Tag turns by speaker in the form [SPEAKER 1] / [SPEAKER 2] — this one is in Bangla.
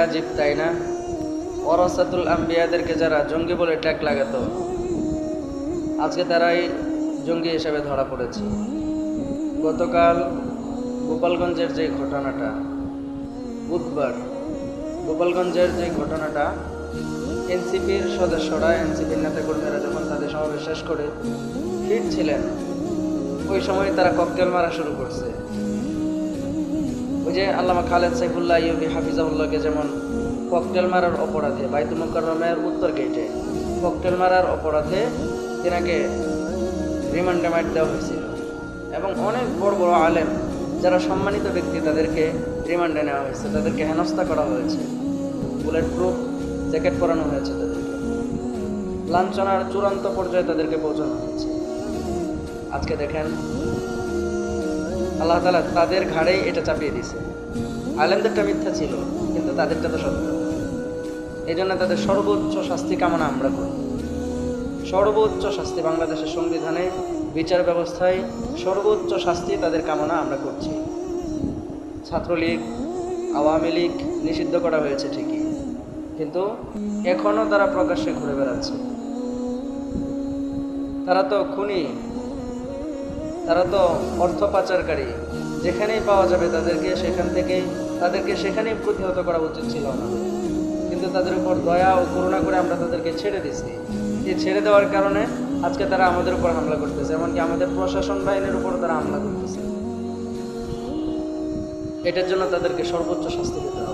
[SPEAKER 1] আজীব তাই না? ওয়ারাসাতুল আম্বিয়াদেরকে যারা জঙ্গি বলে ট্যাগ লাগাতো, আজকে তারাই জঙ্গি হিসেবে ধরা পড়েছে। গতকাল গোপালগঞ্জের যে ঘটনাটা, বুধবার গোপালগঞ্জের যে ঘটনাটা, এনসিপির সদস্যরা, এনসিপির নেতাকর্মীরা যখন তাদের সমাবেশ শেষ করে ফিরছিলেন, ওই সময় তারা ককটেল মারা শুরু করছে। ওই যে আল্লামা খালেদ সাইফুল্লাহ আইয়ুবী হাফিজাহুল্লাহকে যেমন ককটেল মারার অপরাধে বাইতুল মুকাররমের উত্তর গেটে ককটেল মারার অপরাধে তেনাকে রিমান্ডে দেওয়া হয়েছিল, এবং অনেক বড় বড় আলেম যারা সম্মানিত ব্যক্তি তাদেরকে রিমান্ডে নেওয়া হয়েছে, তাদেরকে হেনস্থা করা হয়েছে, বুলেট প্রুফ জ্যাকেট পরানো হয়েছে, তাদেরকে লাঞ্ছনার চূড়ান্ত পর্যায়ে তাদেরকে পৌঁছানো হয়েছে। আজকে দেখেন আল্লাহ তাআলা তাদের ঘাড়েই এটা চাপিয়ে দিছে। আলেমদেরটা মিথ্যা ছিল, কিন্তু তাদেরটা তো সত্য। এই জন্য তাদের সর্বোচ্চ শাস্তি কামনা আমরা করি। সর্বোচ্চ শাস্তি, বাংলাদেশের সংবিধানে, বিচার ব্যবস্থায় সর্বোচ্চ শাস্তি তাদের কামনা আমরা করছি। ছাত্রলীগ, আওয়ামী লীগ নিষিদ্ধ করা হয়েছে ঠিকই, কিন্তু এখনও তারা প্রকাশ্যে ঘুরে বেড়াচ্ছে। তারা তো খুনি, তারা তো অর্থ পাচারকারী। যেখানেই পাওয়া যাবে তাদেরকে সেখানেই প্রতিহত করা উচিত ছিল আমাদের, কিন্তু তাদের উপর দয়া ও করুণা করে আমরা তাদেরকে ছেড়ে দিছি। এই ছেড়ে দেওয়ার কারণে আজকে তারা আমাদের উপর হামলা করতেছে, এমনকি আমাদের প্রশাসন বাহিনীর উপর তারা হামলা করতেছে। এটার জন্য তাদেরকে সর্বোচ্চ শাস্তি দিতে হবে।